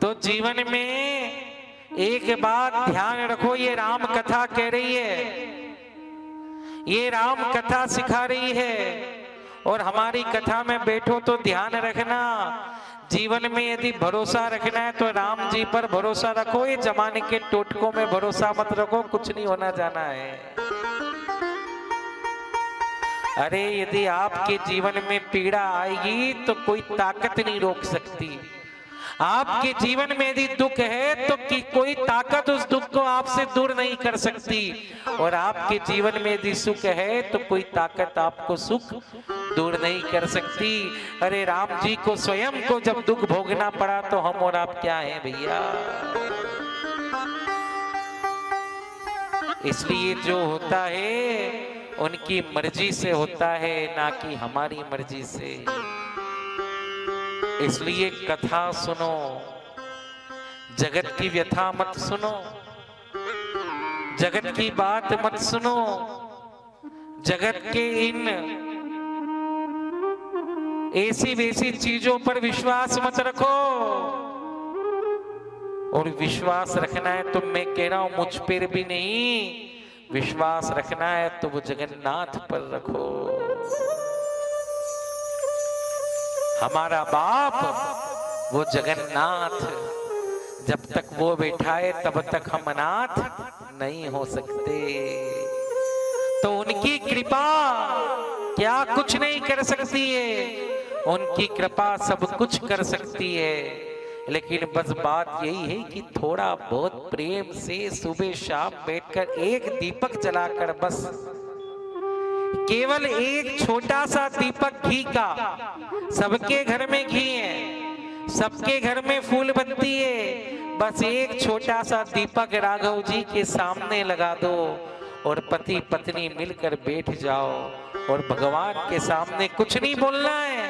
तो जीवन में एक बात ध्यान रखो, ये राम कथा कह रही है, ये राम कथा सिखा रही है। और हमारी कथा में बैठो तो ध्यान रखना, जीवन में यदि भरोसा रखना है तो राम जी पर भरोसा रखो, ये जमाने के टोटकों में भरोसा मत रखो, कुछ नहीं होना जाना है। अरे यदि आपके जीवन में पीड़ा आएगी तो कोई ताकत नहीं रोक सकती। आपके जीवन में यदि दुख है तो कोई ताकत उस दुख को आपसे दूर नहीं कर सकती। और आपके जीवन में यदि सुख है तो कोई ताकत आपको सुख दूर नहीं कर सकती। अरे राम जी को स्वयं को जब दुख भोगना पड़ा तो हम और आप क्या हैं भैया। इसलिए जो होता है उनकी मर्जी से होता है, ना कि हमारी मर्जी से। इसलिए कथा सुनो, जगत की व्यथा मत सुनो, जगत की बात मत सुनो, जगत के इन ऐसी वैसी चीजों पर विश्वास मत रखो। और विश्वास रखना है तो मैं कह रहा हूं मुझ पर भी नहीं, विश्वास रखना है तो वो जगन्नाथ पर रखो। हमारा बाप वो जगन्नाथ, जब तक वो बैठा है तब तक हम अनाथ नहीं हो सकते। तो उनकी कृपा क्या कुछ नहीं कर सकती है, उनकी कृपा सब कुछ कर सकती है। लेकिन बस बात यही है कि थोड़ा बहुत प्रेम से सुबह शाम बैठकर एक दीपक जलाकर, बस केवल एक छोटा सा दीपक घी का, सबके घर में घी है, सबके घर में फूल बत्ती है, बस एक छोटा सा दीपक राघव जी के सामने लगा दो और पति पत्नी मिलकर बैठ जाओ और भगवान के सामने कुछ नहीं बोलना है,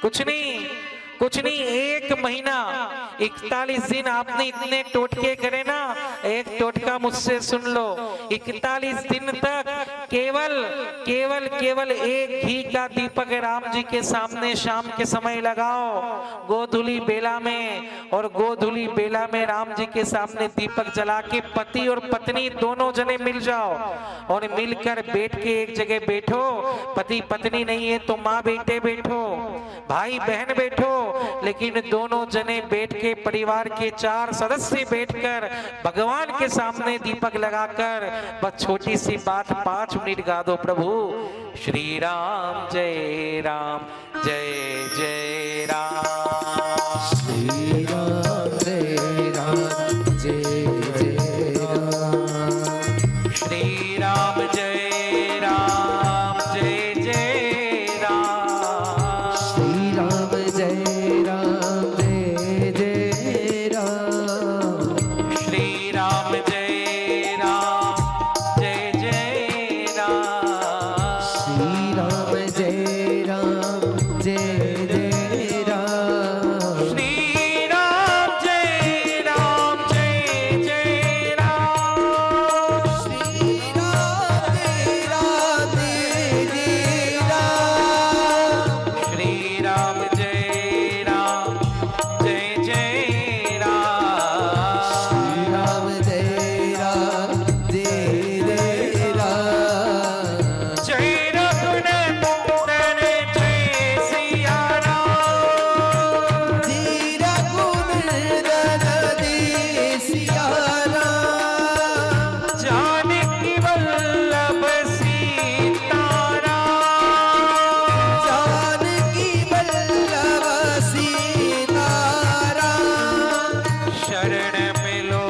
कुछ नहीं, कुछ नहीं। एक महीना 41 दिन आपने इतने टोटके करे ना, एक टोटका मुझसे सुन लो। 41 दिन तक केवल केवल केवल एक घी का दीपक राम जी के सामने शाम के समय लगाओ, गोधूली बेला में, और गोधूली बेला में राम जी के सामने दीपक जला के पति और पत्नी दोनों जने मिल जाओ और मिलकर बैठ के एक जगह बैठो। पति पत्नी नहीं है तो माँ बेटे बैठो, भाई बहन बैठो, लेकिन दोनों जने बैठ के परिवार के 4 सदस्य बैठकर भगवान के सामने दीपक लगाकर बस छोटी सी बात 5 मिनट गा दो। प्रभु श्री राम जय राम जय जय राम, श्री राम जय राम जय जय राम, श्री राम जय राम जय जय राम, श्री राम जय राम जय जय राम, श्री राम जय राम जय जय राम, श्री राम जय राम जय जय राम, श्री राम जय राम जय जय राम, श्री राम जय राम जय जय राम, श्री राम जय राम जय जय राम, श्री राम जय राम जय जय राम, जय रघुनंदन जय सिया राम, जय रघुनंदन जय सिया राम, जानकी वल्लभ सीता राम, जानकी वल्लभ सीता राम, शरण मिलो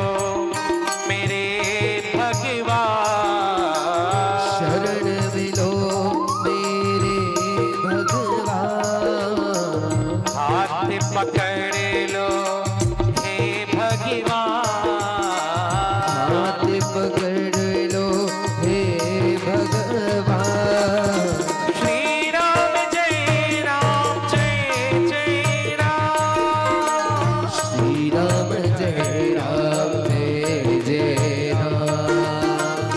मेरे भगवान, शरण मिलो मेरे भगवान, हाथ पकड़ लो हे भगवान, हाथ पकड़ लो हे भगवान, श्री राम जय राम जय जय राम, श्री राम जय राम जय जय राम,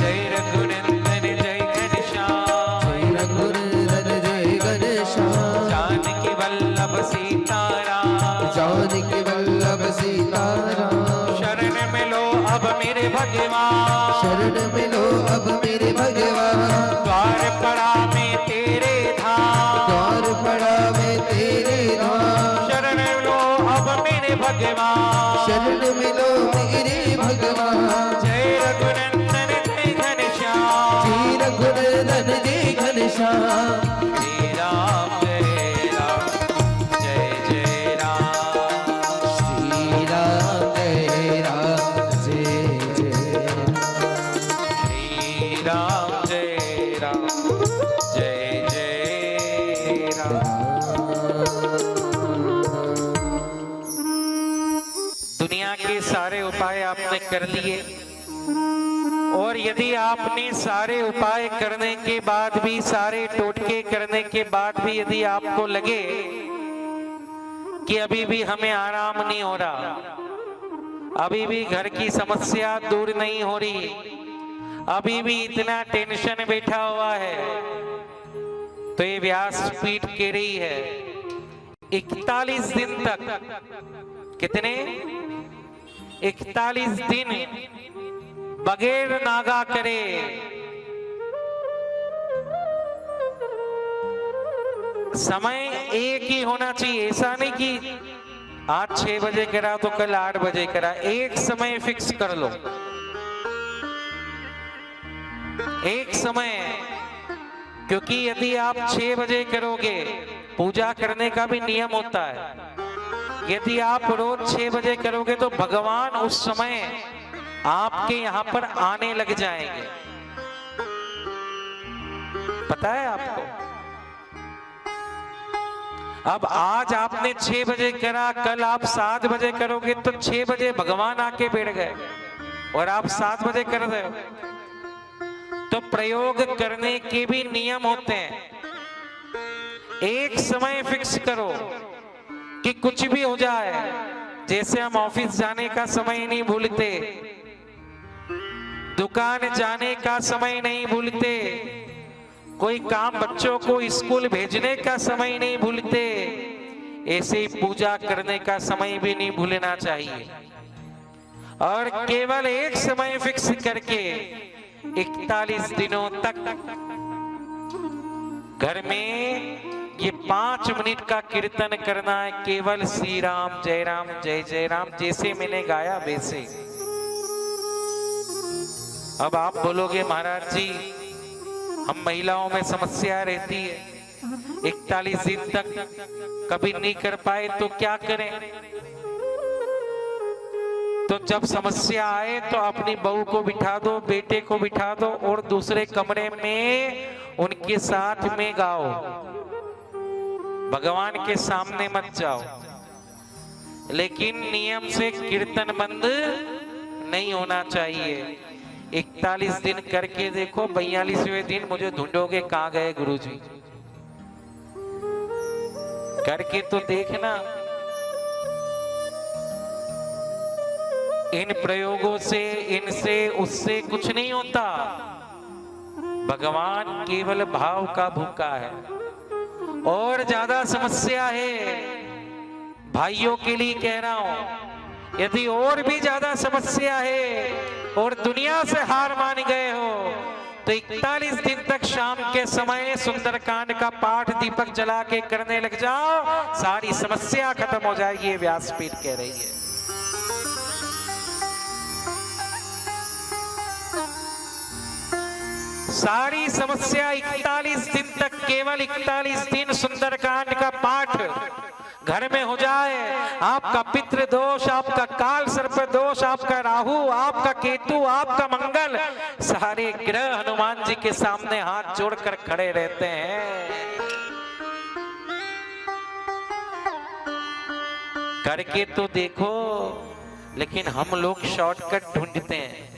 जय रघुनंदन जय घनश्याम, जय रघुनंदन जय घनश्याम, जानकी वल्लभ सीता राम, जानकी वल्लभ सीता भगवान, शरण मिलो अब मेरे भगवान, द्वार पड़ा में तेरे धाम, द्वार पड़ा मैं तेरे धाम, शरण लो अब मेरे भगवान, शरण मिलो मेरे भगवान, जय रघुनंदन जय घनश्याम, श्री रघुनंदन जय घनश्याम, श्री राम जय राम जय जय राम, श्री राम जय राम जय जय राम, श्री राम जय राम जय जय राम। दुनिया के सारे उपाय आपने कर लिए, और यदि आपने सारे उपाय करने के बाद भी, सारे टोटके करने के बाद भी यदि आपको लगे कि अभी भी हमें आराम नहीं हो रहा, अभी भी घर की समस्या दूर नहीं हो रही, अभी भी इतना टेंशन बैठा हुआ है, तो ये व्यासपीठ कह रही है 41 दिन तक, कितने 41 दिन बगैर नागा करे, समय एक ही होना चाहिए। ऐसा नहीं कि आज 6 बजे करा तो कल 8 बजे करा, एक समय फिक्स कर लो, एक समय। क्योंकि यदि आप 6 बजे करोगे, पूजा करने का भी नियम होता है, यदि आप रोज 6 बजे करोगे तो भगवान उस समय आपके यहां पर आने लग जाएंगे, पता है आपको। अब आज आपने 6 बजे करा, कल आप 7 बजे करोगे तो 6 बजे भगवान आके बैठ गए और आप 7 बजे कर रहे हो। तो प्रयोग करने के भी नियम होते हैं। एक समय फिक्स करो कि कुछ भी हो जाए, जैसे हम ऑफिस जाने का समय नहीं भूलते, दुकान जाने का समय नहीं भूलते, कोई काम बच्चों को स्कूल भेजने का समय नहीं भूलते, ऐसे ही पूजा करने का समय भी नहीं भूलना चाहिए। और केवल एक समय फिक्स करके 41 दिनों तक घर में ये 5 मिनट का कीर्तन करना है, केवल श्री राम जय जय राम, जैसे मैंने गाया वैसे। अब आप बोलोगे महाराज जी हम महिलाओं में समस्या रहती है, 41 दिन तक कभी नहीं कर पाए तो क्या करें? तो जब समस्या आए तो अपनी बहू को बिठा दो, बेटे को बिठा दो और दूसरे कमरे में उनके साथ में गाओ, भगवान के सामने मत जाओ। लेकिन नियम से कीर्तन बंद नहीं होना चाहिए। 41 दिन करके देखो, 42वें दिन मुझे ढूंढोगे कहां गए गुरुजी, करके तो देखना। इन प्रयोगों से, इनसे, उससे कुछ नहीं होता। भगवान केवल भाव का भूखा है। और ज्यादा समस्या है, भाइयों के लिए कह रहा हूं, यदि और भी ज्यादा समस्या है और दुनिया से हार मान गए हो तो 41 दिन तक शाम के समय सुंदरकांड का पाठ दीपक जला के करने लग जाओ, सारी समस्या खत्म हो जाएगी। ये व्यासपीठ कह रही है। सारी समस्या 41 दिन तक, केवल 41 दिन सुंदरकांड का पाठ घर में हो जाए, आपका पितृ दोष, आपका काल सर्प दोष, आपका राहु, आपका केतु, आपका मंगल, सारे ग्रह हनुमान जी के सामने हाथ जोड़कर खड़े रहते हैं। करके तो देखो। लेकिन हम लोग शॉर्टकट ढूंढते हैं।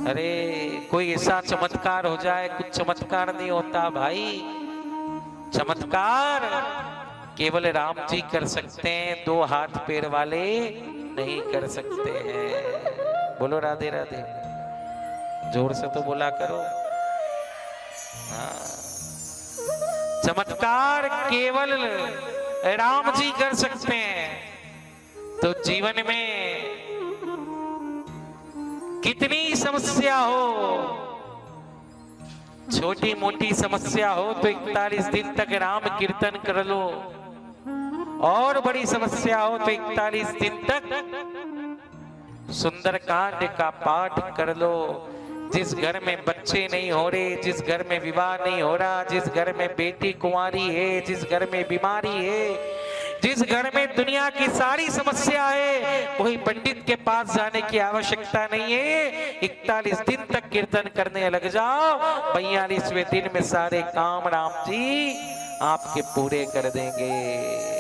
अरे कोई ऐसा चमत्कार हो जाए, कुछ चमत्कार नहीं होता भाई। चमत्कार केवल राम जी कर सकते हैं, 2 हाथ पैर वाले नहीं कर सकते हैं। बोलो राधे राधे, जोर से तो बोला करो। चमत्कार केवल राम जी कर सकते हैं। तो जीवन में कितनी समस्या हो, छोटी मोटी समस्या हो तो 41 दिन तक राम कीर्तन कर लो, और बड़ी समस्या हो तो 41 दिन तक सुंदरकांड का पाठ कर लो। जिस घर में बच्चे नहीं हो रहे, जिस घर में विवाह नहीं हो रहा, जिस घर में बेटी कुंवारी है, जिस घर में बीमारी है, जिस घर में दुनिया की सारी समस्या है, कोई पंडित के पास जाने की आवश्यकता नहीं है। 41 दिन तक कीर्तन करने लग जाओ, 42वें दिन में सारे काम राम जी आपके पूरे कर देंगे।